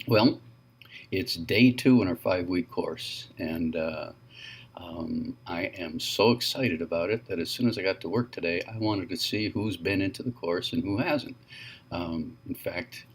Well, it's day 2 in our 5-week course, and I am so excited about it that as soon as I got to work today, I wanted to see who's been into the course and who hasn't. In fact,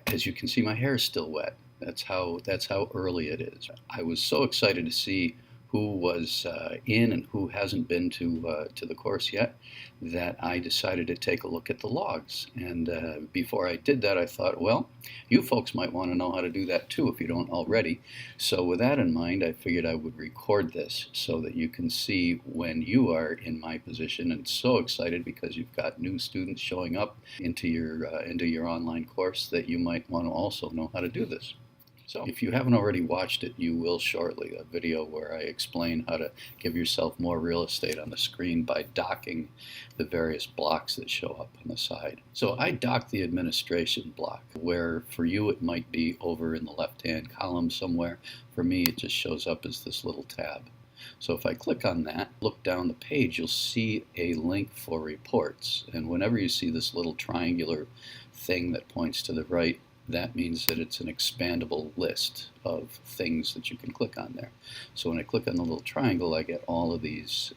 as you can see, my hair is still wet. That's how early it is. I was so excited to see who was in and who hasn't been to the course yet that I decided to take a look at the logs. And before I did that, I thought, well, you folks might want to know how to do that too if you don't already. So with that in mind, I figured I would record this so that you can see when you are in my position, and so excited because you've got new students showing up into your online course that you might want to also know how to do this. So if you haven't already watched it, you will shortly. A video where I explain how to give yourself more real estate on the screen by docking the various blocks that show up on the side. So I docked the administration block, where for you it might be over in the left-hand column somewhere. For me, it just shows up as this little tab. So if I click on that, look down the page, you'll see a link for reports. And whenever you see this little triangular thing that points to the right, that means that it's an expandable list of things that you can click on there. So when I click on the little triangle, I get all of these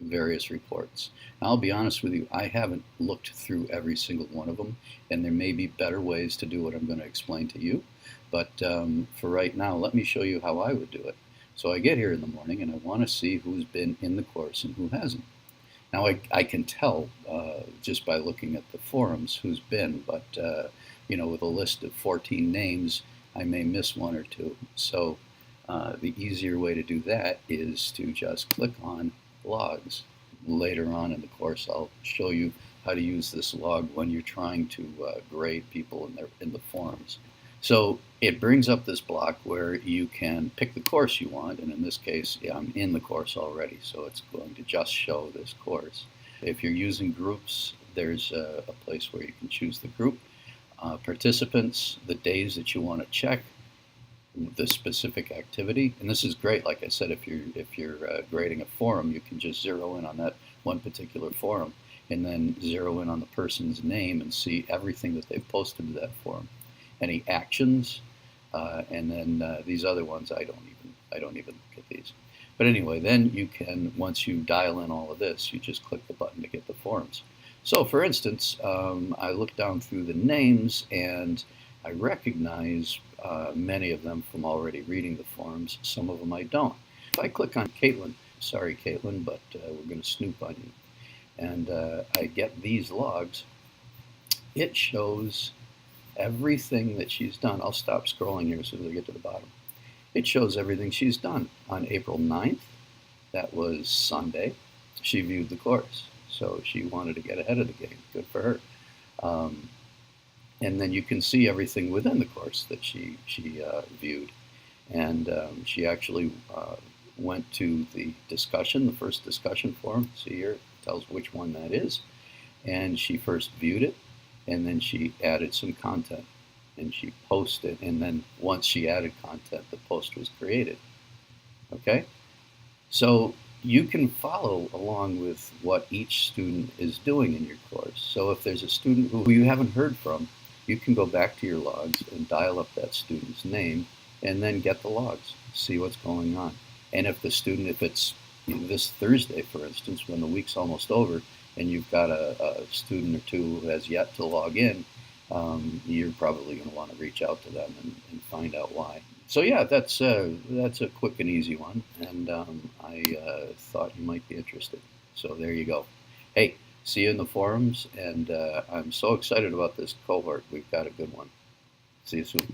various reports. Now, I'll be honest with you, I haven't looked through every single one of them, and there may be better ways to do what I'm going to explain to you. But for right now, let me show you how I would do it. So I get here in the morning, and I want to see who's been in the course and who hasn't. Now, I can tell just by looking at the forums who's been, but with a list of 14 names, I may miss one or two. So the easier way to do that is to just click on logs. Later on in the course, I'll show you how to use this log when you're trying to grade people in the forums. So it brings up this block where you can pick the course you want, and in this case, I'm in the course already, so it's going to just show this course. If you're using groups, there's a place where you can choose the group. Participants, the days that you want to check, the specific activity, and this is great. Like I said, if you're grading a forum, you can just zero in on that one particular forum, and then zero in on the person's name and see everything that they've posted to that forum, any actions, and then these other ones I don't even get these. But anyway, then you can, once you dial in all of this, you just click the button to get the forums. So for instance, I look down through the names and I recognize many of them from already reading the forums. Some of them I don't. If I click on Caitlin, sorry Caitlin, but we're going to snoop on you, and I get these logs, it shows everything that she's done. I'll stop scrolling here as soon as I get to the bottom. It shows everything she's done. On April 9th, that was Sunday, she viewed the course. So she wanted to get ahead of the game. Good for her. And then you can see everything within the course that she viewed. And she actually went to the discussion, the first discussion forum. See here, it tells which one that is. And she first viewed it, and then she added some content. And she posted, and then once she added content, the post was created. Okay? So you can follow along with what each student is doing in your course. So if there's a student who you haven't heard from, you can go back to your logs and dial up that student's name and then get the logs, see what's going on. And if it's this Thursday, for instance, when the week's almost over, and you've got a student or two who has yet to log in, you're probably going to want to reach out to them and find out why. So yeah, that's a quick and easy one, and I thought you might be interested. So there you go. Hey, see you in the forums, and I'm so excited about this cohort. We've got a good one. See you soon.